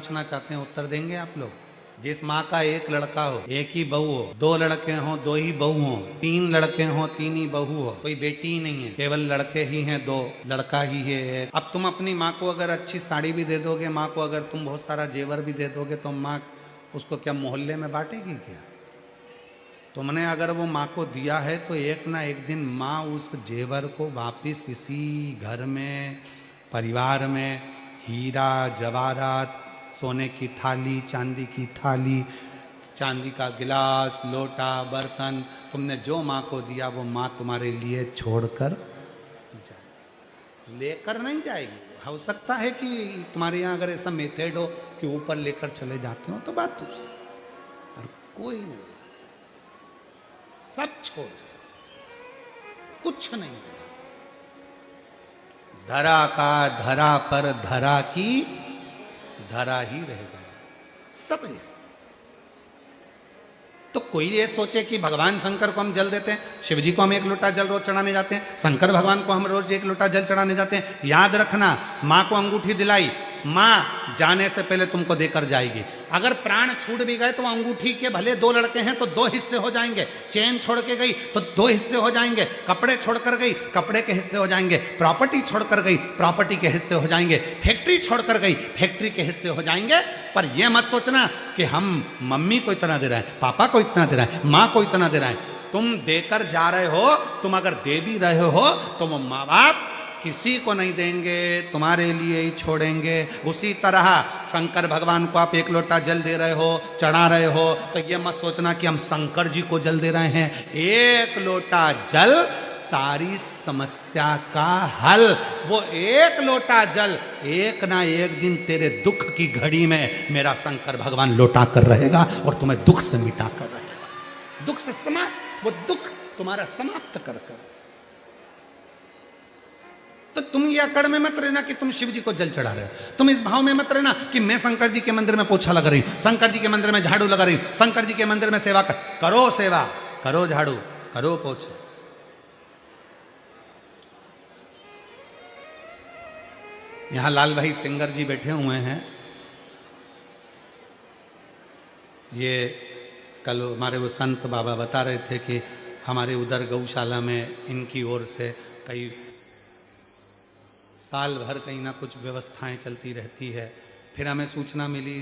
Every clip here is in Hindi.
पूछना चाहते हैं, उत्तर देंगे आप लोग? जिस माँ का एक लड़का हो, एक ही बहू हो, दो लड़के हो, दो ही बहू हो, तीन लड़के हो, तीन ही बहू हो, कोई बेटी ही नहीं है, केवल लड़के ही हैं दो, लड़का ही है एक। अब तुम अपनी माँ को अगर अच्छी साड़ी भी दे दोगे, माँ को अगर तुम बहुत सारा जेवर भी दे दोगे, तो माँ उसको क्या मोहल्ले में बांटेगी क्या? तुमने अगर वो माँ को दिया है तो एक ना एक दिन माँ उस जेवर को वापिस इसी घर में, परिवार में, हीरा जवाहरात, सोने की थाली, चांदी की थाली, चांदी का गिलास, लोटा, बर्तन, तुमने जो माँ को दिया वो माँ तुम्हारे लिए छोड़कर जाएगी, लेकर नहीं जाएगी। हो सकता है कि तुम्हारे यहाँ अगर ऐसा मेथड हो कि ऊपर लेकर चले जाते हो तो बात दूसरी, पर कोई नहीं, सब छोड़, कुछ नहीं, धरा का धरा पर धरा की धरा ही रह गया, सब ये। तो कोई ये सोचे कि भगवान शंकर को हम जल देते हैं, शिव जी को हम एक लोटा जल रोज चढ़ाने जाते हैं, शंकर भगवान को हम रोज एक लोटा जल चढ़ाने जाते हैं। याद रखना, माँ को अंगूठी दिलाई, माँ जाने से पहले तुमको देकर जाएगी। अगर प्राण छूट भी गए तो अंगूठी के भले दो लड़के हैं तो दो हिस्से हो जाएंगे, चेन छोड़ के गई तो दो हिस्से हो जाएंगे, कपड़े छोड़कर गई कपड़े के हिस्से हो जाएंगे, प्रॉपर्टी छोड़कर गई प्रॉपर्टी के हिस्से हो जाएंगे, फैक्ट्री छोड़कर गई फैक्ट्री के हिस्से हो जाएंगे। पर यह मत सोचना कि हम मम्मी को इतना दे रहे हैं, पापा को इतना दे रहे हैं, माँ को इतना दे रहे हैं। तुम देकर जा रहे हो, तुम अगर दे भी रहे हो तो वो माँ बाप किसी को नहीं देंगे, तुम्हारे लिए ही छोड़ेंगे। उसी तरह शंकर भगवान को आप एक लोटा जल दे रहे हो, चढ़ा रहे हो, तो ये मत सोचना कि हम शंकर जी को जल दे रहे हैं। एक लोटा जल सारी समस्या का हल। वो एक लोटा जल एक ना एक दिन तेरे दुख की घड़ी में मेरा शंकर भगवान लौटा कर रहेगा और तुम्हें दुख से मिटा कर रहेगा, दुख से समाप्त, वो दुख तुम्हारा समाप्त कर कर। तो तुम ये अकड़ में मत रहना कि तुम शिव जी को जल चढ़ा रहे हो, तुम इस भाव में मत रहना कि मैं शंकर जी के मंदिर में पोछा लगा रही हूं, शंकर जी के मंदिर में झाड़ू लगा रही हूं, शंकर जी के मंदिर में सेवा करो, सेवा करो, झाड़ू करो, पोछा। यहां लाल भाई सिंगर जी बैठे हुए हैं। ये कल हमारे वो संत बाबा बता रहे थे कि हमारे उधर गौशाला में इनकी ओर से कई साल भर कहीं ना कुछ व्यवस्थाएं चलती रहती है। फिर हमें सूचना मिली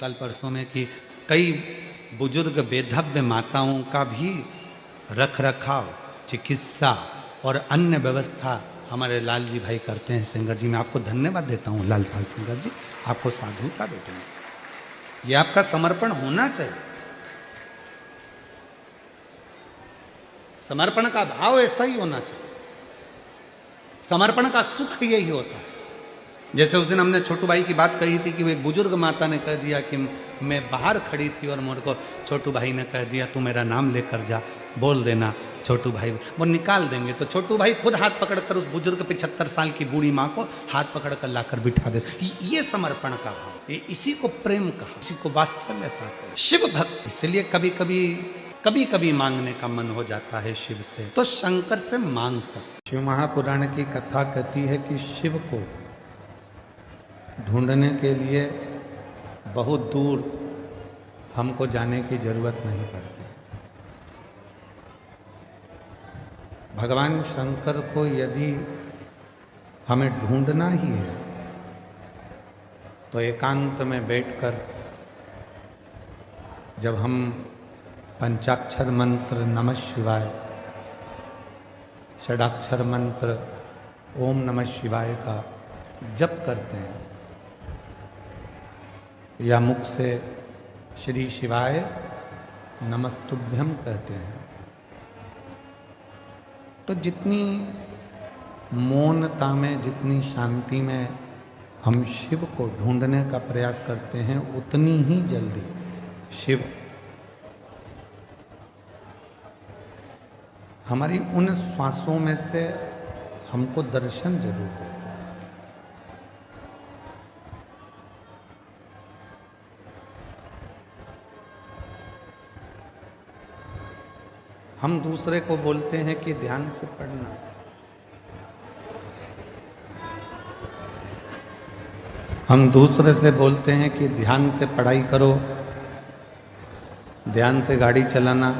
कल परसों में कि कई बुजुर्ग बेधव्य माताओं का भी रख रखाव, चिकित्सा और अन्य व्यवस्था हमारे लाल जी भाई करते हैं। सिंगर जी, मैं आपको धन्यवाद देता हूँ लाल भाई सिंगर जी, आपको साधुता देते हैं। ये आपका समर्पण होना चाहिए, समर्पण का भाव ऐसा ही होना चाहिए। समर्पण का सुख यही होता है। जैसे उस दिन हमने छोटू भाई की बात कही थी कि एक बुजुर्ग माता ने कह दिया कि मैं बाहर खड़ी थी और मेरे को छोटू भाई ने कह दिया तू मेरा नाम लेकर जा, बोल देना छोटू भाई, वो निकाल देंगे। तो छोटू भाई खुद हाथ पकड़कर उस बुजुर्ग 75 साल की बूढ़ी माँ को हाथ पकड़कर लाकर बिठा दे। ये समर्पण का भाव, इसी को प्रेम कहा, इसी को वात्सल्यता कहा, शिव भक्त। इसलिए कभी कभी मांगने का मन हो जाता है शिव से, तो शंकर से मांग सकते। शिव महापुराण की कथा कहती है कि शिव को ढूंढने के लिए बहुत दूर हमको जाने की जरूरत नहीं पड़ती। भगवान शंकर को यदि हमें ढूंढना ही है तो एकांत में बैठकर जब हम पंचाक्षर मंत्र नमः शिवाय, षडाक्षर मंत्र ओम नमः शिवाय का जप करते हैं या मुख से श्री शिवाय नमस्तुभ्यम कहते हैं, तो जितनी मौनता में, जितनी शांति में हम शिव को ढूंढने का प्रयास करते हैं, उतनी ही जल्दी शिव हमारी उन श्वासों में से हमको दर्शन जरूर देता है। हम दूसरे को बोलते हैं कि ध्यान से पढ़ना, हम दूसरे से बोलते हैं कि ध्यान से पढ़ाई करो, ध्यान से गाड़ी चलाना,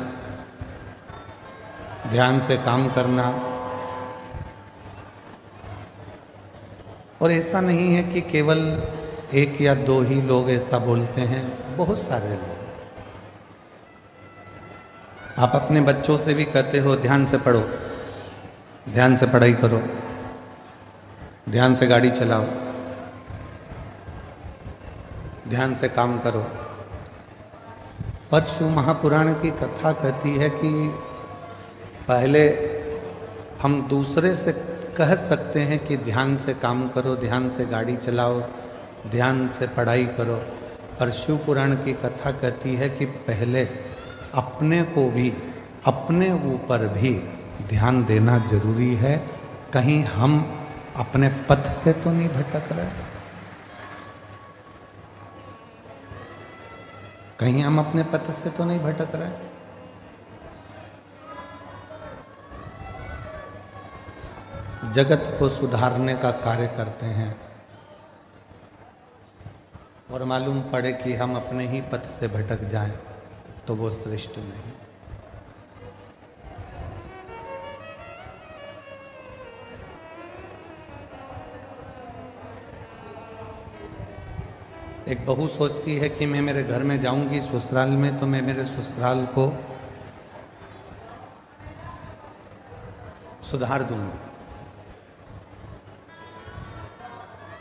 ध्यान से काम करना। और ऐसा नहीं है कि केवल एक या दो ही लोग ऐसा बोलते हैं, बहुत सारे लोग। आप अपने बच्चों से भी कहते हो ध्यान से पढ़ो, ध्यान से पढ़ाई करो, ध्यान से गाड़ी चलाओ, ध्यान से काम करो। पर शिव महापुराण की कथा कहती है कि पहले हम दूसरे से कह सकते हैं कि ध्यान से काम करो, ध्यान से गाड़ी चलाओ, ध्यान से पढ़ाई करो, पर शिव पुराण की कथा कहती है कि पहले अपने को भी, अपने ऊपर भी ध्यान देना जरूरी है। कहीं हम अपने पथ से तो नहीं भटक रहे, कहीं हम अपने पथ से तो नहीं भटक रहे। जगत को सुधारने का कार्य करते हैं और मालूम पड़े कि हम अपने ही पथ से भटक जाएं तो वो श्रेष्ठ नहीं। एक बहू सोचती है कि मैं मेरे घर में जाऊंगी ससुराल में तो मैं मेरे ससुराल को सुधार दूंगी।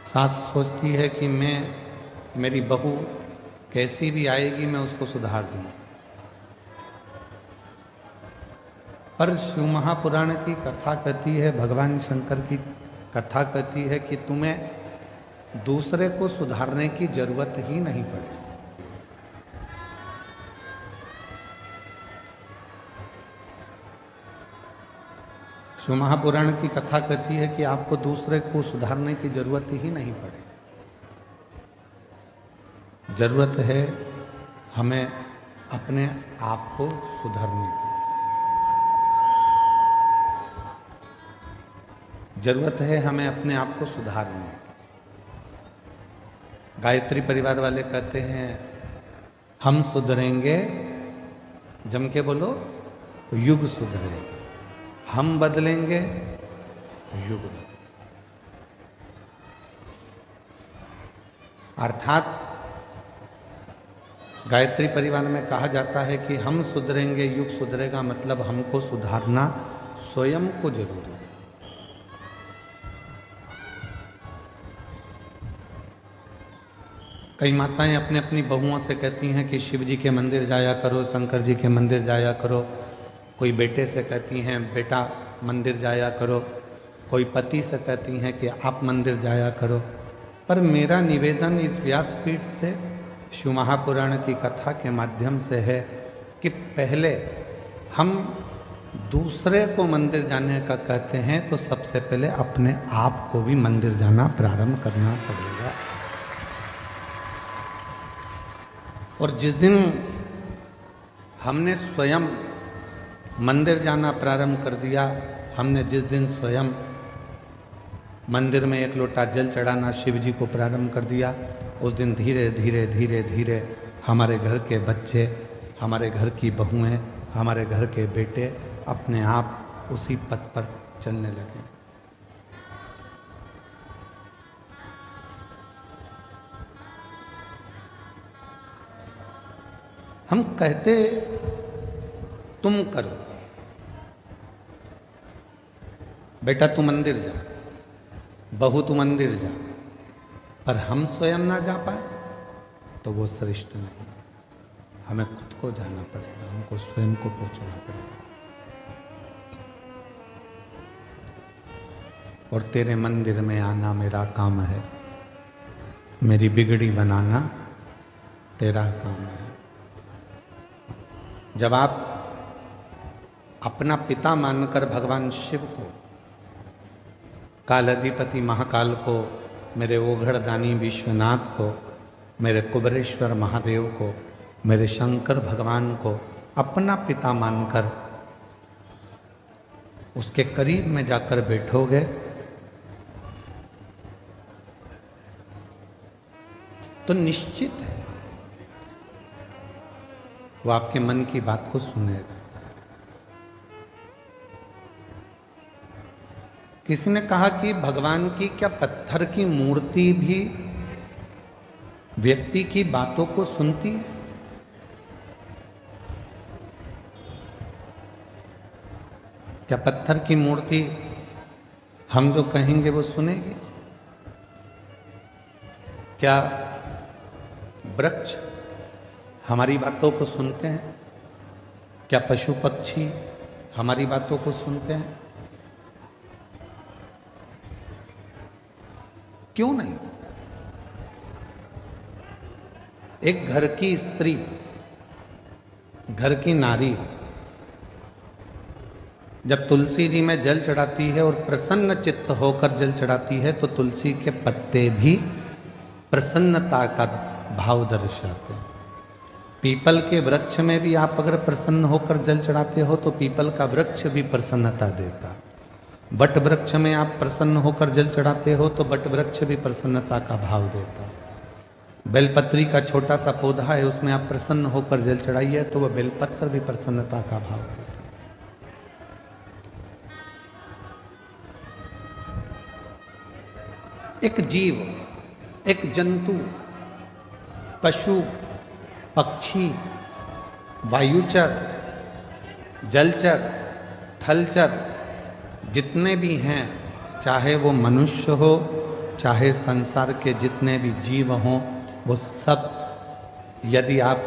सास सोचती है कि मैं, मेरी बहू कैसी भी आएगी मैं उसको सुधार दूंगी। पर शिव महापुराण की कथा कहती है, भगवान शंकर की कथा कहती है कि तुम्हें दूसरे को सुधारने की जरूरत ही नहीं पड़े। शिव महापुराण की कथा कहती है कि आपको दूसरे को सुधारने की जरूरत ही नहीं पड़े। जरूरत है हमें अपने आप को सुधारने की। जरूरत है हमें अपने आप को सुधारने की। गायत्री परिवार वाले कहते हैं हम सुधरेंगे, जम के बोलो, युग सुधरेगा। हम बदलेंगे, युग बदलेगा। अर्थात गायत्री परिवार में कहा जाता है कि हम सुधरेंगे, युग सुधरेगा, मतलब हमको सुधारना स्वयं को जरूरी है। कई माताएं अपने अपनी बहुओं से कहती हैं कि शिव जी के मंदिर जाया करो, शंकर जी के मंदिर जाया करो। कोई बेटे से कहती हैं बेटा मंदिर जाया करो, कोई पति से कहती हैं कि आप मंदिर जाया करो। पर मेरा निवेदन इस व्यासपीठ से शिव महापुराण की कथा के माध्यम से है कि पहले हम दूसरे को मंदिर जाने का कहते हैं तो सबसे पहले अपने आप को भी मंदिर जाना प्रारंभ करना पड़ेगा। और जिस दिन हमने स्वयं मंदिर जाना प्रारंभ कर दिया, हमने जिस दिन स्वयं मंदिर में एक लोटा जल चढ़ाना शिव जी को प्रारंभ कर दिया, उस दिन धीरे धीरे धीरे धीरे हमारे घर के बच्चे, हमारे घर की बहुएं, हमारे घर के बेटे अपने आप उसी पथ पर चलने लगे। हम कहते तुम करो, बेटा तू मंदिर जा, बहू तू मंदिर जा, पर हम स्वयं ना जा पाए तो वो श्रेष्ठ नहीं। हमें खुद को जाना पड़ेगा, हमको स्वयं को पहुंचना पड़ेगा। और तेरे मंदिर में आना मेरा काम है, मेरी बिगड़ी बनाना तेरा काम है। जब आप अपना पिता मानकर भगवान शिव को, कालाधिपति महाकाल को, मेरे ओघड़दानी विश्वनाथ को, मेरे कुबरेश्वर महादेव को, मेरे शंकर भगवान को अपना पिता मानकर उसके करीब में जाकर बैठोगे तो निश्चित है वो आपके मन की बात को सुनेगा। किसी ने कहा कि भगवान की क्या पत्थर की मूर्ति भी व्यक्ति की बातों को सुनती है? क्या पत्थर की मूर्ति हम जो कहेंगे वो सुनेगी? क्या वृक्ष हमारी बातों को सुनते हैं? क्या पशु पक्षी हमारी बातों को सुनते हैं? क्यों नहीं? एक घर की स्त्री, घर की नारी जब तुलसी जी में जल चढ़ाती है और प्रसन्न चित्त होकर जल चढ़ाती है तो तुलसी के पत्ते भी प्रसन्नता का भाव दर्शाते हैं। पीपल के वृक्ष में भी आप अगर प्रसन्न होकर जल चढ़ाते हो तो पीपल का वृक्ष भी प्रसन्नता देता। बट वृक्ष में आप प्रसन्न होकर जल चढ़ाते हो तो बट वृक्ष भी प्रसन्नता का भाव देता। बेलपत्री का छोटा सा पौधा है, उसमें आप प्रसन्न होकर जल चढ़ाइए तो वह बेलपत्र भी प्रसन्नता का भाव देता। एक जीव, एक जंतु, पशु, पक्षी, वायुचर, जलचर, थलचर जितने भी हैं, चाहे वो मनुष्य हो, चाहे संसार के जितने भी जीव हों, वो सब यदि आप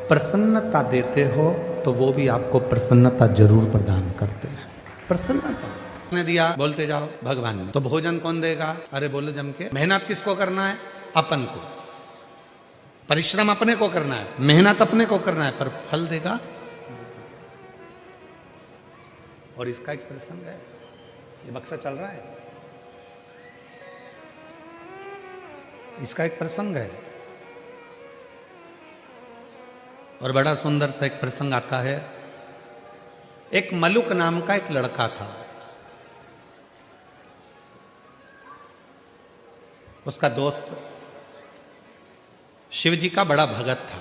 प्रसन्नता देते हो तो वो भी आपको प्रसन्नता जरूर प्रदान करते हैं। प्रसन्नता ने दिया, बोलते जाओ भगवान ने। तो भोजन कौन देगा? अरे बोलो जम के। मेहनत किसको करना है? अपन को। परिश्रम अपने को करना है, मेहनत अपने को करना है, पर फल देगा। और इसका एक प्रसंग है, ये बक्सा चल रहा है, इसका एक प्रसंग है और बड़ा सुंदर सा एक प्रसंग आता है। एक मलुक नाम का एक लड़का था, उसका दोस्त शिव जी का बड़ा भगत था।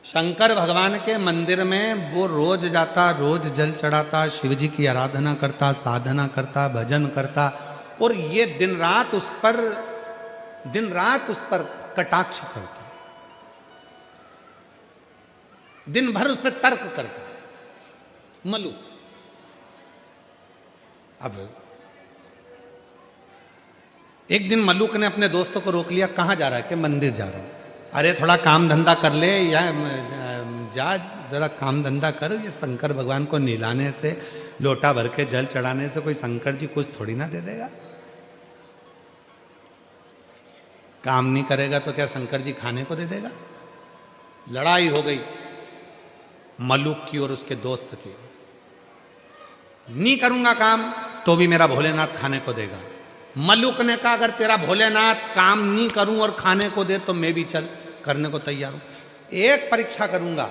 शंकर भगवान के मंदिर में वो रोज जाता, रोज जल चढ़ाता, शिव जी की आराधना करता, साधना करता, भजन करता और ये दिन रात उस पर कटाक्ष करता, दिन भर उस पर तर्क करता मलु। अब एक दिन मल्लुक ने अपने दोस्तों को रोक लिया। कहाँ जा रहा है? कि मंदिर जा रहा हूं। अरे थोड़ा काम धंधा कर ले, या जा जरा काम धंधा कर। ये शंकर भगवान को नीलाने से, लोटा भर के जल चढ़ाने से कोई शंकर जी कुछ थोड़ी ना दे देगा। काम नहीं करेगा तो क्या शंकर जी खाने को दे देगा? लड़ाई हो गई मल्लुक की और उसके दोस्त की। नहीं करूंगा काम तो भी मेरा भोलेनाथ खाने को देगा। मल्लुक ने कहा अगर तेरा भोलेनाथ काम नहीं करूं और खाने को दे तो मैं भी चल करने को तैयार हूं। एक परीक्षा करूंगा,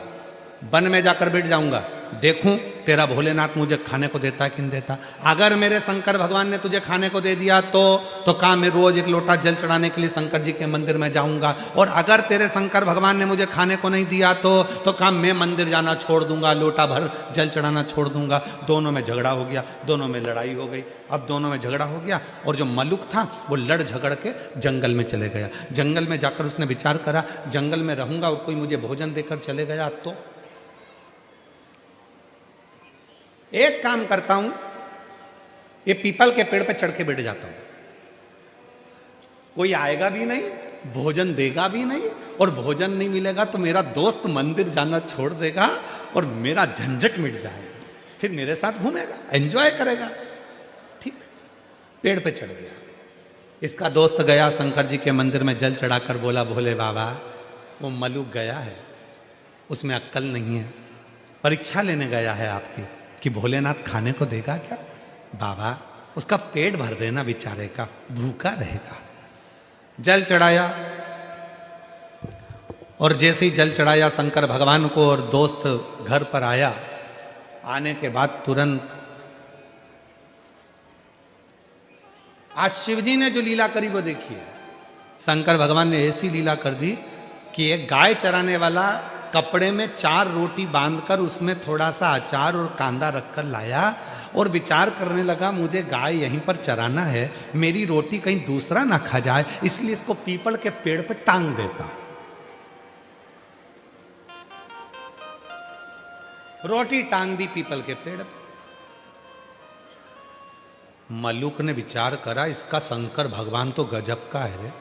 वन में जाकर बैठ जाऊंगा, देखूं तेरा भोलेनाथ मुझे खाने को देता कि नहीं देता। अगर मेरे शंकर भगवान ने तुझे खाने को दे दिया तो काम मैं रोज एक लोटा जल चढ़ाने के लिए शंकर जी के मंदिर में जाऊंगा, और अगर तेरे शंकर भगवान ने मुझे खाने को नहीं दिया तो काम मैं मंदिर जाना छोड़ दूंगा, लोटा भर जल चढ़ाना छोड़ दूंगा। दोनों में झगड़ा हो गया, दोनों में लड़ाई हो गई। अब दोनों में झगड़ा हो गया और जो मल्लुक था वो लड़ झगड़ के जंगल में चले गया। जंगल में जाकर उसने विचार करा, जंगल में रहूंगा और कोई मुझे भोजन देकर चले गया तो एक काम करता हूं, ये पीपल के पेड़ पे चढ़ के बैठ जाता हूं। कोई आएगा भी नहीं, भोजन देगा भी नहीं, और भोजन नहीं मिलेगा तो मेरा दोस्त मंदिर जाना छोड़ देगा और मेरा झंझट मिट जाएगा, फिर मेरे साथ घूमेगा, एंजॉय करेगा। ठीक है, पेड़ पे चढ़ गया। इसका दोस्त गया शंकर जी के मंदिर में जल चढ़ाकर बोला, भोले बाबा वो मलुक गया है, उसमें अक्कल नहीं है, परीक्षा लेने गया है आपकी कि भोलेनाथ खाने को देगा क्या। बाबा उसका पेट भर देना बेचारे का, भूखा रहेगा। जल चढ़ाया और जैसे ही जल चढ़ाया शंकर भगवान को और दोस्त घर पर आया, आने के बाद तुरंत आज शिव जी ने जो लीला करी वो देखिए। शंकर भगवान ने ऐसी लीला कर दी कि एक गाय चराने वाला कपड़े में 4 रोटी बांधकर उसमें थोड़ा सा अचार और कांदा रखकर लाया और विचार करने लगा, मुझे गाय यहीं पर चराना है, मेरी रोटी कहीं दूसरा ना खा जाए, इसलिए इसको पीपल के पेड़ पर टांग देता। रोटी टांग दी पीपल के पेड़ पर। मल्लुक ने विचार करा, इसका शंकर भगवान तो गजब का है रे,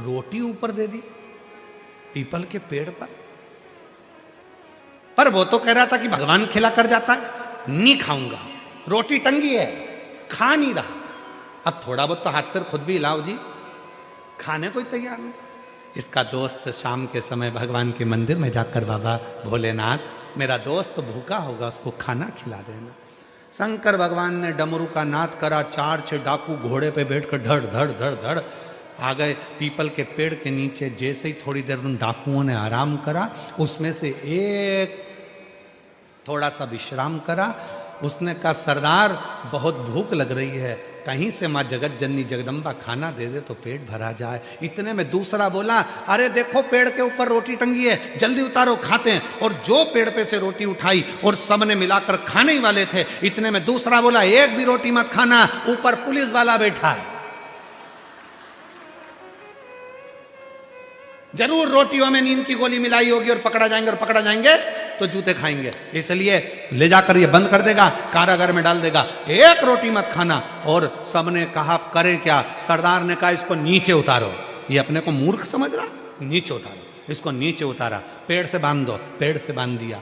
रोटी ऊपर दे दी पीपल के पेड़ पर वो तो कह रहा था कि भगवान खिला कर जाता है, नहीं खाऊंगा, रोटी टंगी है, खा नहीं रहा। अब थोड़ा बहुत तो हाथ पर खुद भी हिलाओ जी, खाने को ही तैयार नहीं। इसका दोस्त शाम के समय भगवान के मंदिर में जाकर, बाबा भोलेनाथ मेरा दोस्त भूखा होगा, उसको खाना खिला देना। शंकर भगवान ने डमरू का नाद करा, 4-6 डाकू घोड़े पे बैठकर धड़ धड़ धड़ धड़ आ गए पीपल के पेड़ के नीचे। जैसे ही थोड़ी देर उन डाकुओं ने आराम करा, उसमें से एक थोड़ा सा विश्राम करा। उसने कहा, सरदार बहुत भूख लग रही है, कहीं से माँ जगत जननी जगदम्बा खाना दे दे तो पेट भरा जाए। इतने में दूसरा बोला, अरे देखो पेड़ के ऊपर रोटी टंगी है, जल्दी उतारो खाते हैं। और जो पेड़ पे से रोटी उठाई और सबने मिलाकर खाने ही वाले थे। इतने में दूसरा बोला, एक भी रोटी मत खाना, ऊपर पुलिस वाला बैठा है, जरूर रोटियों में नींद की गोली मिलाई होगी और पकड़ा जाएंगे तो जूते खाएंगे, इसलिए ले जाकर ये बंद कर देगा, कारागार में डाल देगा, एक रोटी मत खाना। और सबने कहा करें क्या? सरदार ने कहा, इसको नीचे उतारो। ये अपने को मूर्ख समझ रहा, नीचे उतारो, इसको नीचे उतारा, पेड़ से बांध दो, पेड़ से बांध दिया।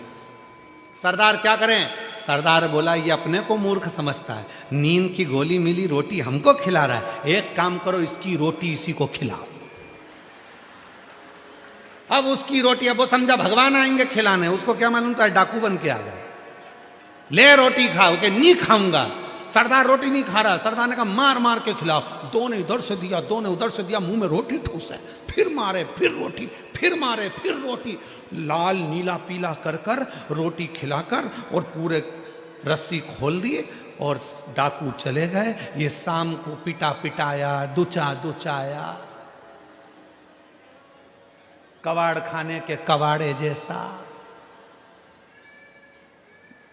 सरदार क्या करें? सरदार बोला, ये अपने को मूर्ख समझता है, नींद की गोली मिली, रोटी हमको खिला रहा है, एक काम करो, इसकी रोटी इसी को खिलाओ। अब उसकी रोटी, अब वो समझा भगवान आएंगे खिलाने, उसको क्या मालूम था डाकू बन के आ गए। ले रोटी खाओ, के नहीं खाऊंगा। सरदार रोटी नहीं खा रहा। सरदार ने कहा, मार मार के खिलाओ। दो ने इधर से दिया, दो ने उधर से दिया, मुंह में रोटी ठूस है, फिर मारे, फिर रोटी, फिर मारे, फिर रोटी, लाल नीला पीला कर कर रोटी खिलाकर और पूरे रस्सी खोल दिए और डाकू चले गए। ये शाम को पिटा पिटाया, दुचा दुचाया, कबाड़ खाने के कबाड़े जैसा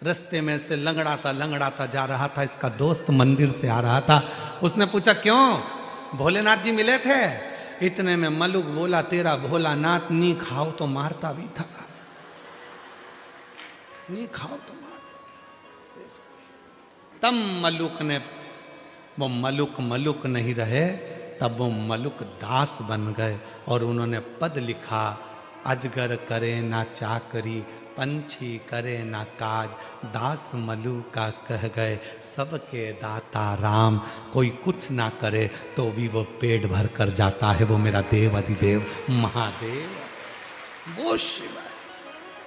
रास्ते में से लंगड़ाता जा रहा था। इसका दोस्त मंदिर से आ रहा था। उसने पूछा, क्यों भोलेनाथ जी मिले थे? इतने में मलुक बोला, तेरा भोलानाथ नहीं खाओ तो मारता भी था, नहीं खाओ तो मारता। तब मलुक ने, वो मलुक नहीं रहे, तब वो मलुक दास बन गए और उन्होंने पद लिखा, अजगर करे ना चाकरी, पंछी करे ना काज, दास मलु का कह गए, सबके दाता राम। कोई कुछ ना करे तो भी वो पेट भर कर जाता है, वो मेरा देव अधिदेव महादेव, वो शिव,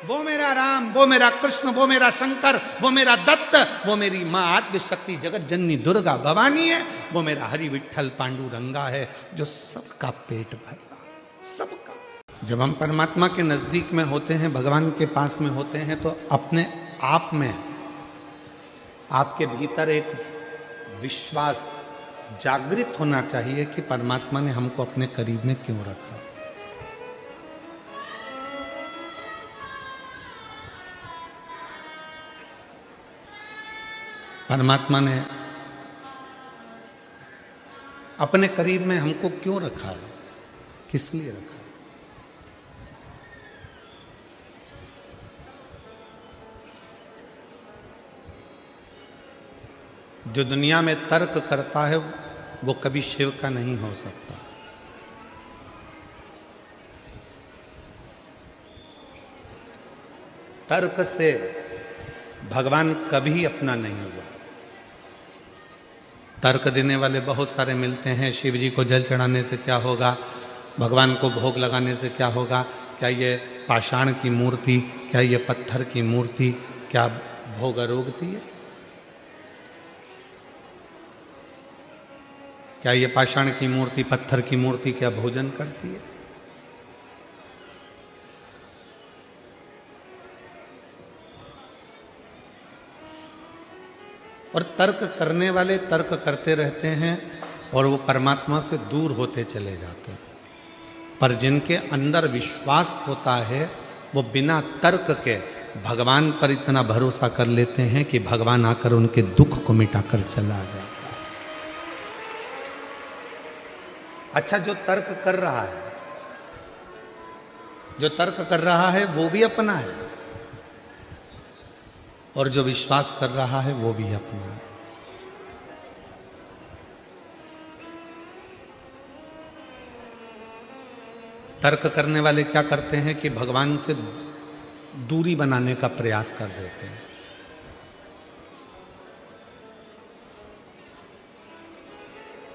वो मेरा राम, वो मेरा कृष्ण, वो मेरा शंकर, वो मेरा दत्त, वो मेरी माँ आद्य शक्ति जगत जननी दुर्गा भवानी है, वो मेरा हरि विठल पांडुरंगा है, जो सबका पेट भरता, सबका। जब हम परमात्मा के नजदीक में होते हैं, भगवान के पास में होते हैं, तो अपने आप में, आपके भीतर एक विश्वास जागृत होना चाहिए कि परमात्मा ने हमको अपने करीब में क्यों रखा। परमात्मा ने अपने करीब में हमको क्यों रखा है, किस लिए रखा है? जो दुनिया में तर्क करता है वो कभी शिव का नहीं हो सकता। तर्क से भगवान कभी अपना नहीं हुआ। तर्क देने वाले बहुत सारे मिलते हैं, शिव जी को जल चढ़ाने से क्या होगा, भगवान को भोग लगाने से क्या होगा, क्या ये पाषाण की मूर्ति, क्या ये पत्थर की मूर्ति क्या भोग रोकती है, क्या ये पाषाण की मूर्ति, पत्थर की मूर्ति क्या भोजन करती है? और तर्क करने वाले तर्क करते रहते हैं, और वो परमात्मा से दूर होते चले जाते हैं। पर जिनके अंदर विश्वास होता है वो बिना तर्क के भगवान पर इतना भरोसा कर लेते हैं कि भगवान आकर उनके दुख को मिटाकर चला जाता है। अच्छा, जो तर्क कर रहा है, जो तर्क कर रहा है वो भी अपना है, और जो विश्वास कर रहा है वो भी अपना है। तर्क करने वाले क्या करते हैं कि भगवान से दूरी बनाने का प्रयास कर देते हैं।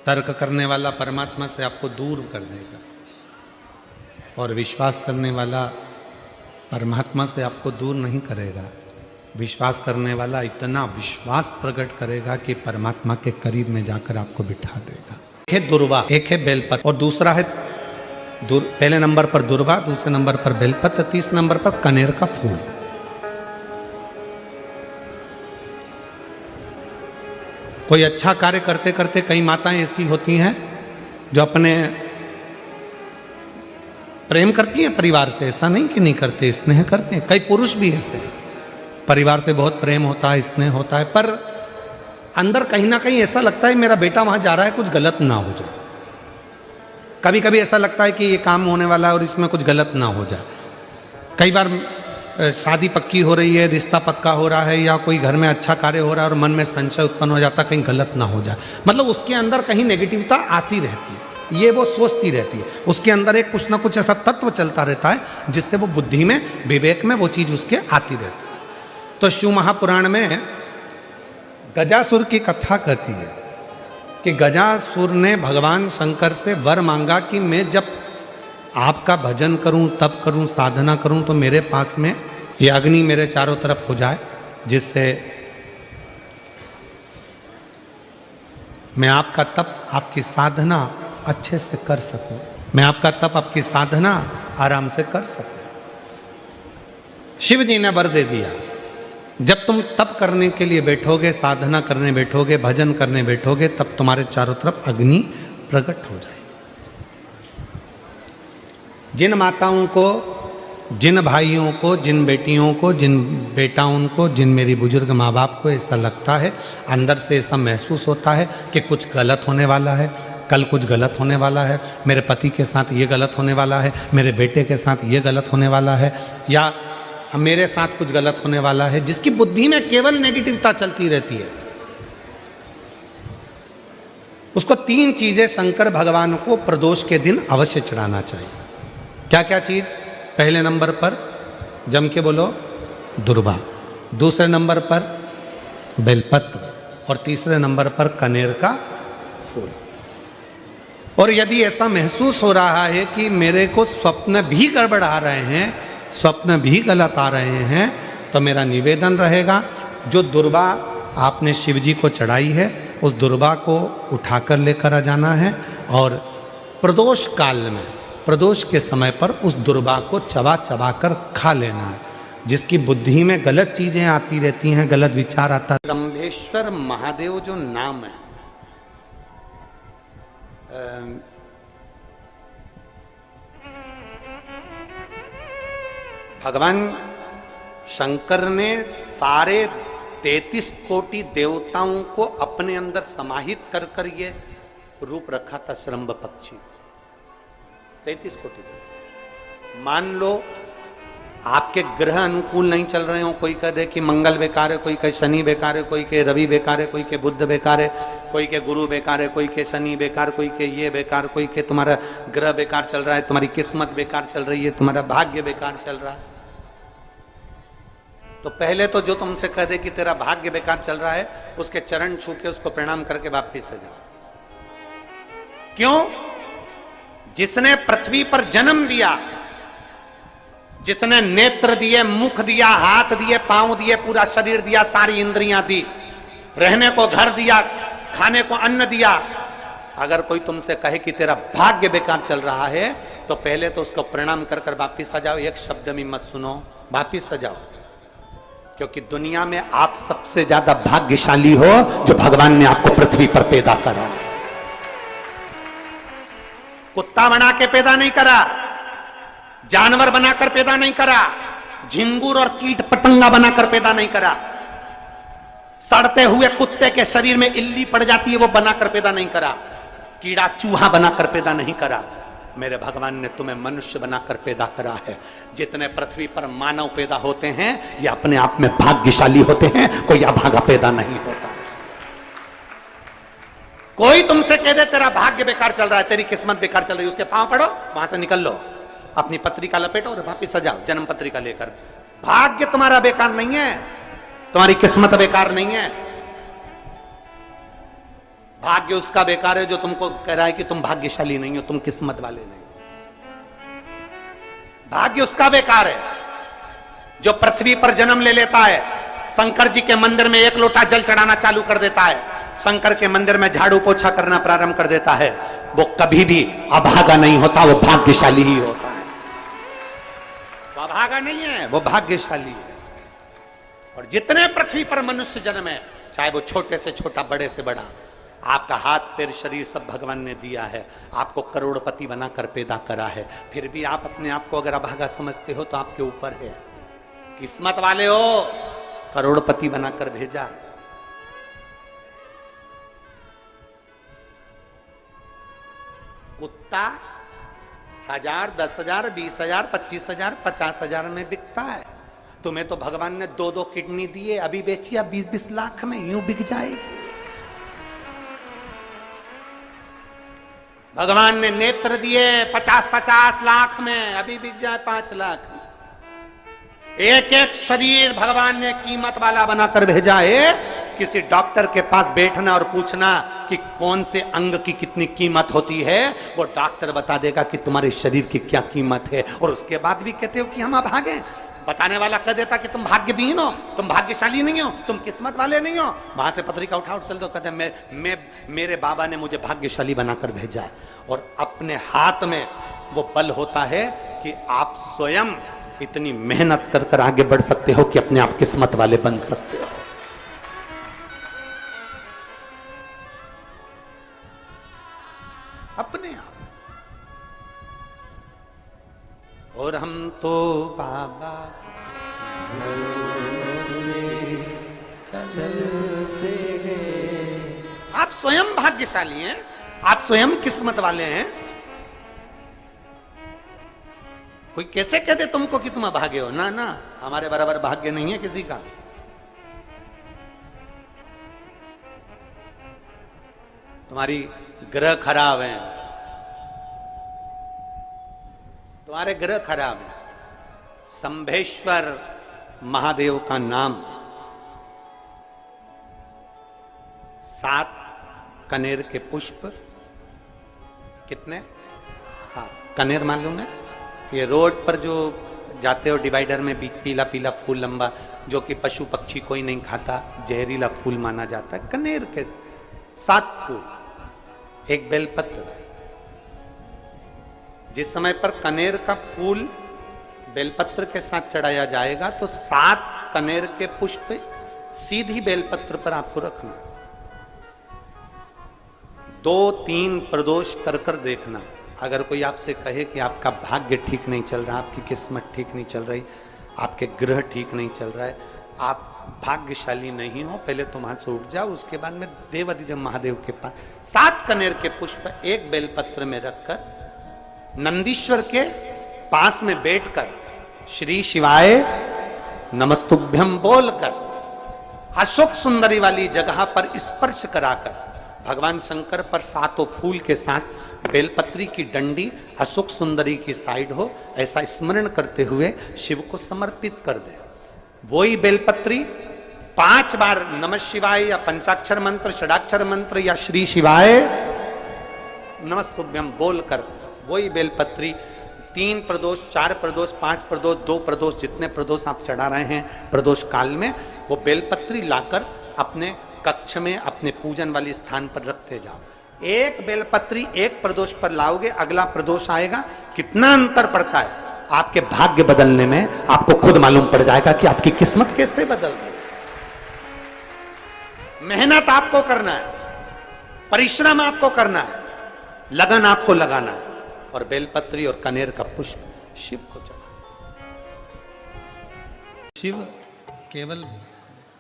तर्क करने वाला परमात्मा से आपको दूर कर देगा, और विश्वास करने वाला परमात्मा से आपको दूर नहीं करेगा। विश्वास करने वाला इतना विश्वास प्रकट करेगा कि परमात्मा के करीब में जाकर आपको बिठा देगा। एक है दुर्वा, एक है बेलपत्र, और दूसरा है पहले नंबर पर दुर्वा, दूसरे नंबर पर बेलपत्र, तीसरे नंबर पर कनेर का फूल। कोई अच्छा कार्य करते करते कई माताएं ऐसी होती हैं जो अपने प्रेम करती हैं परिवार से, ऐसा नहीं कि नहीं करते, स्नेह करते हैं। कई पुरुष भी ऐसे परिवार से बहुत प्रेम होता है, स्नेह होता है, पर अंदर कहीं ना कहीं ऐसा लगता है मेरा बेटा वहां जा रहा है, कुछ गलत ना हो जाए। कभी कभी ऐसा लगता है कि ये काम होने वाला है और इसमें कुछ गलत ना हो जाए। कई बार शादी पक्की हो रही है, रिश्ता पक्का हो रहा है, या कोई घर में अच्छा कार्य हो रहा है और मन में संशय उत्पन्न हो जाता है कहीं गलत ना हो जाए। मतलब उसके अंदर कहीं नेगेटिविटी आती रहती है, ये वो सोचती रहती है। उसके अंदर एक कुछ ना कुछ ऐसा तत्व चलता रहता है जिससे वो बुद्धि में, विवेक में वो चीज उसके आती रहती है। तो शिव महापुराण में गजासुर की कथा कहती है कि गजासुर ने भगवान शंकर से वर मांगा कि मैं जब आपका भजन करूं, तप करूं, साधना करूं, तो मेरे पास में ये अग्नि मेरे चारों तरफ हो जाए, जिससे मैं आपका तप, आपकी साधना अच्छे से कर सकूं, मैं आपका तप, आपकी साधना आराम से कर सकूं। शिव जी ने वर दे दिया, जब तुम तप करने के लिए बैठोगे, साधना करने बैठोगे, भजन करने बैठोगे, तब तुम्हारे चारों तरफ अग्नि प्रकट हो जाए। जिन माताओं को, जिन भाइयों को, जिन बेटियों को, जिन बेटाओं को, जिन मेरी बुजुर्ग माँ बाप को ऐसा लगता है, अंदर से ऐसा महसूस होता है कि कुछ गलत होने वाला है, कल कुछ गलत होने वाला है, मेरे पति के साथ ये गलत होने वाला है, मेरे बेटे के साथ ये गलत होने वाला है, या मेरे साथ कुछ गलत होने वाला है, जिसकी बुद्धि में केवल नेगेटिविटी चलती रहती है, उसको 3 चीजें शंकर भगवान को प्रदोष के दिन अवश्य चढ़ाना चाहिए। क्या क्या चीज? पहले नंबर पर जम के बोलो दुर्वा, दूसरे नंबर पर बेलपत्र, और तीसरे नंबर पर कनेर का फूल। और यदि ऐसा महसूस हो रहा है कि मेरे को स्वप्न भी गड़बड़ आ रहे हैं, स्वप्न भी गलत आ रहे हैं, तो मेरा निवेदन रहेगा, जो दुर्वा आपने शिव जी को चढ़ाई है उस दुर्वा को उठाकर लेकर आ जाना है, और प्रदोष काल में, प्रदोष के समय पर उस दुर्वा को चबा चबा कर खा लेना है। जिसकी बुद्धि में गलत चीजें आती रहती हैं, गलत विचार आता है। ब्रह्मेश्वर महादेव जो नाम है, भगवान शंकर ने सारे 33 कोटि देवताओं को अपने अंदर समाहित कर कर ये रूप रखा था श्रम्भ पक्षी। 33 कोटि। मान लो आपके ग्रह अनुकूल नहीं चल रहे हो, कोई कह दे कि मंगल बेकार है, कोई कहे शनि बेकार है, कोई कहे रवि बेकार है, कोई कहे बुध बेकार है, कोई के गुरु बेकार है, कोई के शनि बेकार, कोई के ये बेकार, कोई के तुम्हारा ग्रह बेकार चल रहा है, तुम्हारी किस्मत बेकार चल रही है, तुम्हारा भाग्य बेकार चल रहा है। तो पहले तो जो तुमसे कह दे कि तेरा भाग्य बेकार चल रहा है, उसके चरण छू के उसको प्रणाम करके वापिस आ जाओ। क्यों? जिसने पृथ्वी पर जन्म दिया, जिसने नेत्र दिए, मुख दिया, हाथ दिए, पांव दिए, पूरा शरीर दिया, सारी इंद्रियां दी, रहने को घर दिया, खाने को अन्न दिया, अगर कोई तुमसे कहे कि तेरा भाग्य बेकार चल रहा है, तो पहले तो उसको प्रणाम कर कर वापिस आ जाओ। एक शब्द में मत सुनो, वापिस आ जाओ। क्योंकि दुनिया में आप सबसे ज्यादा भाग्यशाली हो जो भगवान ने आपको पृथ्वी पर पैदा करा। कुत्ता बना के पैदा नहीं करा, जानवर बनाकर पैदा नहीं करा, झिंगुर और कीट पतंगा बनाकर पैदा नहीं करा, सड़ते हुए कुत्ते के शरीर में इल्ली पड़ जाती है वो बनाकर पैदा नहीं करा, कीड़ा चूहा बनाकर पैदा नहीं करा। मेरे भगवान ने तुम्हें मनुष्य बनाकर पैदा करा है। जितने पृथ्वी पर मानव पैदा होते हैं ये अपने आप में भाग्यशाली होते हैं, कोई अभागा पैदा नहीं होता। कोई तुमसे कह दे तेरा भाग्य बेकार चल रहा है, तेरी किस्मत बेकार चल रही है, उसके पांव पड़ो, वहां से निकल लो, अपनी पत्रिका लपेटो और वापिस सजाओ जन्म पत्रिका लेकर। भाग्य तुम्हारा बेकार नहीं है, तुम्हारी किस्मत बेकार नहीं है। भाग्य उसका बेकार है जो तुमको कह रहा है कि तुम भाग्यशाली नहीं हो, तुम किस्मत वाले नहीं। भाग्य उसका बेकार है जो पृथ्वी पर जन्म ले लेता है, शंकर जी के मंदिर में 1 लोटा जल चढ़ाना चालू कर देता है, शंकर के मंदिर में झाड़ू पोछा करना प्रारंभ कर देता है, वो कभी भी अभागा नहीं होता, वो भाग्यशाली ही होता है। वो अभागा नहीं है, वो भाग्यशाली है। और जितने पृथ्वी पर मनुष्य जन्म है, चाहे वो छोटे से छोटा बड़े से बड़ा, आपका हाथ पैर शरीर सब भगवान ने दिया है, आपको करोड़पति बनाकर पैदा करा है, फिर भी आप अपने आप को अगर अभागा समझते हो तो आपके ऊपर है। किस्मत वाले हो, करोड़पति बनाकर भेजा है। कुत्ता 1000, 10,000, 20,000, 25,000, 50,000 में बिकता है। तुम्हें तो भगवान ने 2-2 किडनी दिए, अभी बेचिए 20-20 लाख में, यूं बिक जाएगी। भगवान ने नेत्र दिए 50-50 लाख में, अभी बिक जाए 5 लाख में। एक एक शरीर भगवान ने कीमत वाला बनाकर भेजा है। किसी डॉक्टर के पास बैठना और पूछना कि कौन से अंग की कितनी कीमत होती है, वो डॉक्टर बता देगा कि तुम्हारे शरीर की क्या कीमत है। और उसके बाद भी कहते हो कि हम अभागे। बताने वाला कह देता कि तुम भाग्यहीन हो, तुम भाग्यशाली नहीं हो, तुम किस्मत वाले नहीं हो। वहां से पत्रिका उठा और चल दो, कहते मेरे बाबा ने मुझे भाग्यशाली बनाकर भेजा है। और अपने हाथ में वो बल होता है कि आप स्वयं इतनी मेहनत कर कर आगे बढ़ सकते हो कि अपने आप किस्मत वाले बन सकते हो। अपने आप। और हम तो बाबा चलते गए। आप स्वयं भाग्यशाली हैं, आप स्वयं किस्मत वाले हैं। कोई कैसे कहते तुमको कि तुम अभागे हो? ना ना, हमारे बराबर भाग्य नहीं है किसी का। तुम्हारी ग्रह खराब है, तुम्हारे ग्रह खराब है। संभेश्वर महादेव का नाम 7 कनेर के पुष्प, कितने? 7 कनेर मालूम है? ये रोड पर जो जाते हो डिवाइडर में पीला पीला फूल लंबा, जो कि पशु पक्षी कोई नहीं खाता, जहरीला फूल माना जाता है। कनेर के 7 फूल, एक बेलपत्र। जिस समय पर कनेर का फूल बेलपत्र के साथ चढ़ाया जाएगा तो 7 कनेर के पुष्प सीधी बेलपत्र पर आपको रखना। 2-3 प्रदोष कर कर देखना। अगर कोई आपसे कहे कि आपका भाग्य ठीक नहीं चल रहा, आपकी किस्मत ठीक नहीं चल रही, आपके ग्रह ठीक नहीं चल रहा है, आप भाग्यशाली नहीं हो, पहले तुम वहां से उठ जाओ। उसके बाद में देवाधिदेव महादेव के पास 7 कनेर के पुष्प एक बेलपत्र में रखकर नंदीश्वर के पास में बैठकर श्री शिवाय नमस्तुभ्यम बोलकर अशोक सुंदरी वाली जगह पर स्पर्श कराकर भगवान शंकर पर 7 फूल के साथ बेलपत्री की डंडी अशोक सुंदरी की साइड हो, ऐसा स्मरण करते हुए शिव को समर्पित कर दे। वही बेलपत्री 5 बार नमः शिवाय या पंचाक्षर मंत्र, षडाक्षर मंत्र या श्री शिवाय नमस्तुभ्यम बोलकर वही बेलपत्री 3 प्रदोष, 4 प्रदोष, 5 प्रदोष, 2 प्रदोष, जितने प्रदोष आप चढ़ा रहे हैं प्रदोष काल में, वो बेलपत्री लाकर अपने कक्ष में अपने पूजन वाले स्थान पर रखते जाओ। एक बेलपत्री एक प्रदोष पर लाओगे, अगला प्रदोष आएगा, कितना अंतर पड़ता है आपके भाग्य बदलने में आपको खुद मालूम पड़ जाएगा कि आपकी किस्मत कैसे बदल रही। मेहनत आपको करना है, परिश्रम आपको करना है, लगन आपको लगाना है। और बेलपत्री और कनेर का पुष्प शिव को चढ़ा। शिव केवल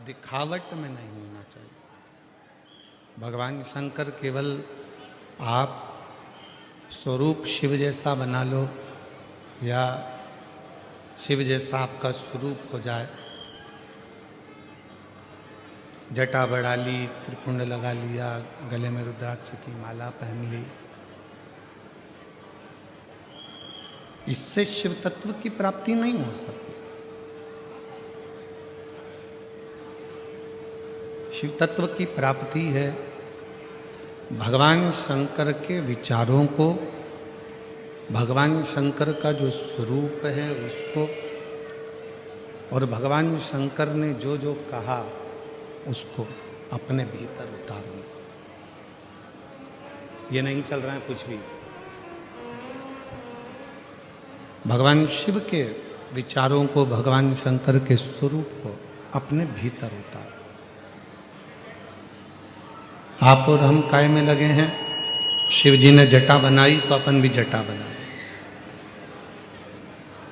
दिखावट में नहीं होना चाहिए। भगवान शंकर केवल आप स्वरूप शिव जैसा बना लो या शिव जैसा आपका स्वरूप हो जाए, जटा बढ़ा ली, त्रिपुंड लगा लिया, गले में रुद्राक्ष की माला पहन ली, इससे शिव तत्व की प्राप्ति नहीं हो सकती। शिव तत्व की प्राप्ति है भगवान शंकर के विचारों को, भगवान शंकर का जो स्वरूप है उसको, और भगवान शंकर ने जो जो कहा उसको अपने भीतर उतारना। ये नहीं चल रहा है कुछ भी। भगवान शिव के विचारों को, भगवान शंकर के स्वरूप को अपने भीतर उतार। आप और हम काय में लगे हैं? शिव जी ने जटा बनाई तो अपन भी जटा बनाए।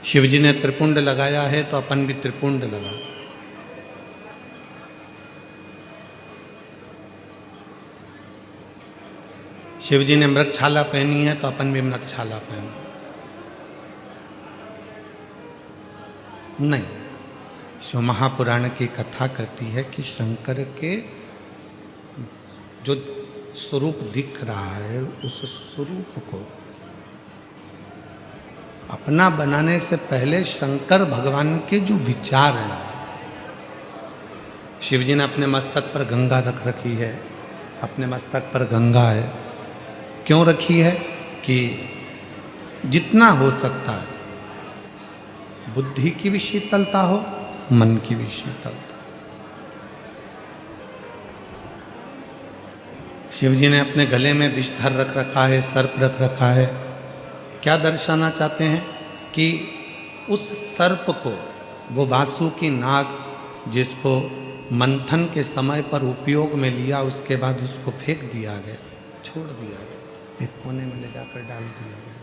शिव जी ने त्रिपुंड लगाया है तो अपन भी त्रिपुंड लगा। शिव जी ने मृगछाला पहनी है तो अपन भी मृगछाला पहन। नहीं, शिव महापुराण की कथा कहती है कि शंकर के जो स्वरूप दिख रहा है उस स्वरूप को अपना बनाने से पहले शंकर भगवान के जो विचार हैं, शिव जी ने अपने मस्तक पर गंगा रख रखी है, अपने मस्तक पर गंगा है। क्यों रखी है? कि जितना हो सकता है बुद्धि की भी शीतलता हो, मन की भी शीतलता। शिव जी ने अपने गले में विषधर रख रखा है, सर्प रख रखा है। क्या दर्शाना चाहते हैं? कि उस सर्प को, वो वासुकी नाग जिसको मंथन के समय पर उपयोग में लिया, उसके बाद उसको फेंक दिया गया, छोड़ दिया गया, एक कोने में ले जाकर डाल दिया गया।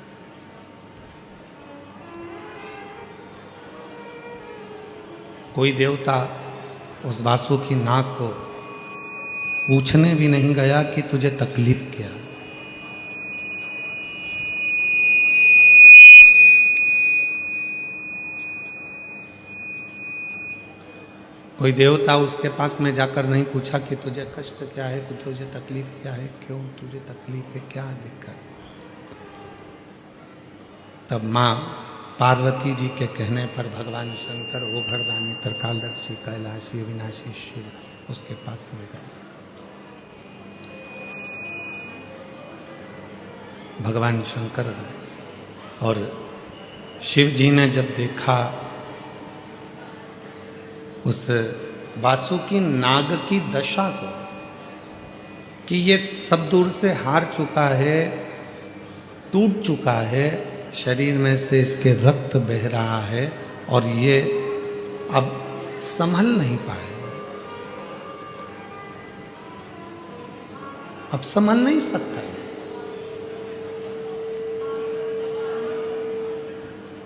कोई देवता उस वासुकी नाग को पूछने भी नहीं गया कि तुझे तकलीफ क्या। कोई देवता उसके पास में जाकर नहीं पूछा कि तुझे कष्ट क्या है, कि तुझे तकलीफ क्या है, क्यों तुझे तकलीफ है, क्या दिक्कत है। तब माँ पार्वती जी के कहने पर भगवान शंकर, वो घरदानी, त्रिकालदर्शी, कैलाशी, अविनाशी शिव उसके पास में गए। भगवान शंकर गए और शिव जी ने जब देखा उस वासुकी नाग की दशा को कि ये सब दूर से हार चुका है, टूट चुका है, शरीर में से इसके रक्त बह रहा है और ये अब संभल नहीं पाएगा, अब संभल नहीं सकता है।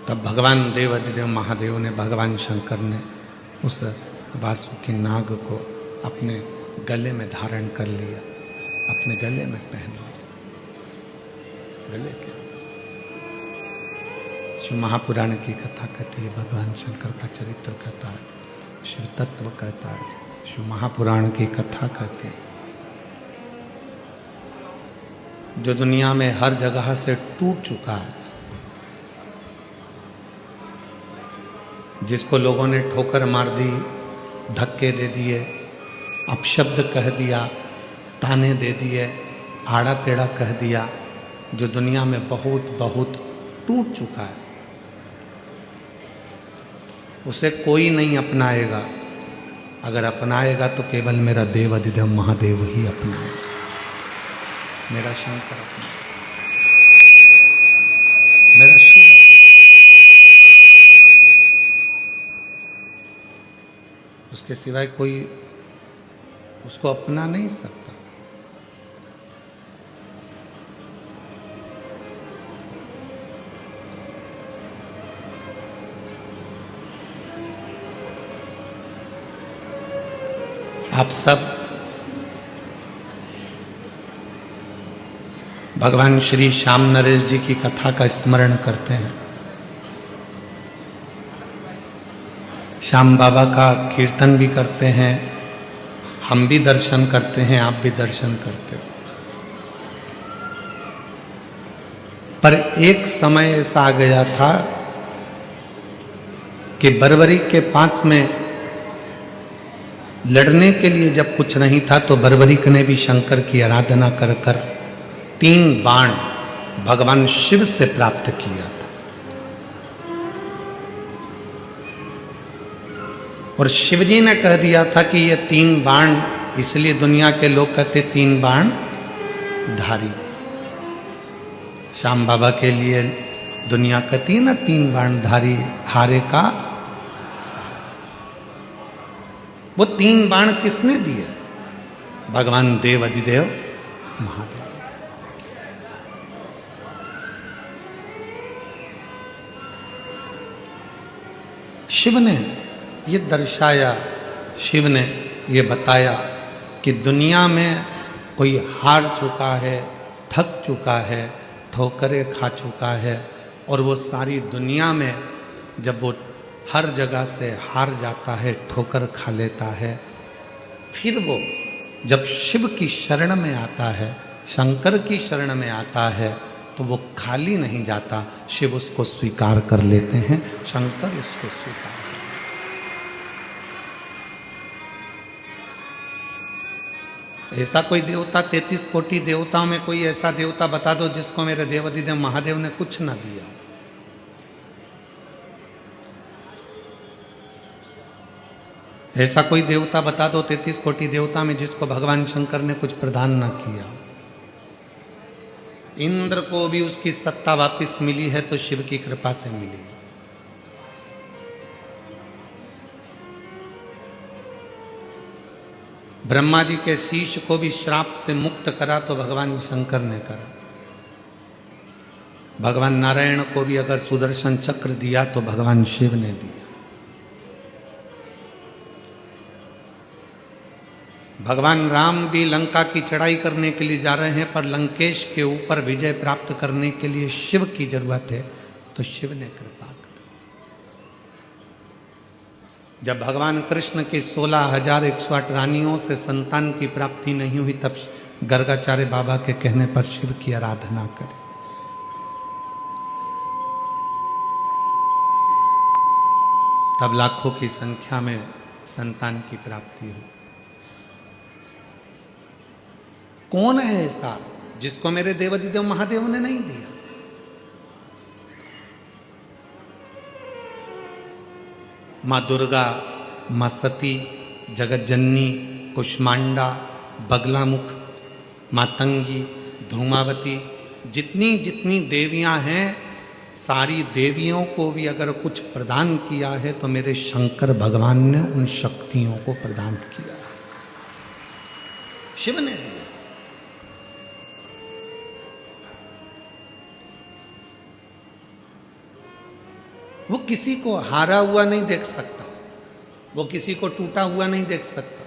तब भगवान देवाधिदेव महादेव ने, भगवान शंकर ने उस वासुकी नाग को अपने गले में धारण कर लिया, अपने गले में पहन लिया, गले के अंदर। शिव महापुराण की कथा कहती है, भगवान शंकर का चरित्र कहता है, शिव तत्व कहता है, शिव महापुराण की कथा कहती है। जो दुनिया में हर जगह से टूट चुका है, जिसको लोगों ने ठोकर मार दी, धक्के दे दिए, अपशब्द कह दिया, ताने दे दिए, आड़ा टेढ़ा कह दिया, जो दुनिया में बहुत बहुत टूट चुका है, उसे कोई नहीं अपनाएगा। अगर अपनाएगा तो केवल मेरा देव अधिदेव महादेव ही अपनाएगा, मेरा शंकर अपनाएगा, मेरा शिव अपनाएगा। उसके सिवाय कोई उसको अपना नहीं सकता। आप सब भगवान श्री श्याम नरेश जी की कथा का स्मरण करते हैं। श्याम बाबा का कीर्तन भी करते हैं, हम भी दर्शन करते हैं, आप भी दर्शन करते हो। पर एक समय ऐसा आ गया था कि बर्बरीक के पास में लड़ने के लिए जब कुछ नहीं था तो बर्बरीक ने भी शंकर की आराधना कर कर 3 बाण भगवान शिव से प्राप्त किया था। और शिवजी ने कह दिया था कि ये 3 बाण, इसलिए दुनिया के लोग कहते 3 बाण धारी। श्याम बाबा के लिए दुनिया कहती है ना 3 बाण धारी हारे का। वो 3 बाण किसने दिए? भगवान देव अधिदेव महादेव। शिव ने ये दर्शाया, शिव ने ये बताया कि दुनिया में कोई हार चुका है, थक चुका है, ठोकरें खा चुका है, और वो सारी दुनिया में जब वो हर जगह से हार जाता है, ठोकर खा लेता है, फिर वो जब शिव की शरण में आता है, शंकर की शरण में आता है, तो वो खाली नहीं जाता, शिव उसको स्वीकार कर लेते हैं, शंकर उसको स्वीकार। ऐसा कोई देवता 33 कोटि देवताओं में कोई ऐसा देवता बता दो जिसको मेरे देवाधिदेव महादेव ने कुछ ना दिया। ऐसा कोई देवता बता दो 33 कोटि देवता में जिसको भगवान शंकर ने कुछ प्रदान ना किया। इंद्र को भी उसकी सत्ता वापस मिली है तो शिव की कृपा से मिली है। ब्रह्मा जी के शीश को भी श्राप से मुक्त करा तो भगवान शंकर ने करा। भगवान नारायण को भी अगर सुदर्शन चक्र दिया तो भगवान शिव ने दिया। भगवान राम भी लंका की चढ़ाई करने के लिए जा रहे हैं, पर लंकेश के ऊपर विजय प्राप्त करने के लिए शिव की जरूरत है, तो शिव ने कृपा कर। जब भगवान कृष्ण की 16,108 रानियों से संतान की प्राप्ति नहीं हुई, तब गर्गाचार्य बाबा के कहने पर शिव की आराधना करें। तब लाखों की संख्या में संतान की प्राप्ति हुई। कौन है ऐसा जिसको मेरे देवाधिदेव महादेव ने नहीं दिया? माँ दुर्गा, माँ सती, जगतजननी, कुष्मांडा, बगलामुख, मातंगी, धूमावती, जितनी जितनी देवियां हैं, सारी देवियों को भी अगर कुछ प्रदान किया है तो मेरे शंकर भगवान ने उन शक्तियों को प्रदान किया, शिव ने दिया। वो किसी को हारा हुआ नहीं देख सकता, वो किसी को टूटा हुआ नहीं देख सकता,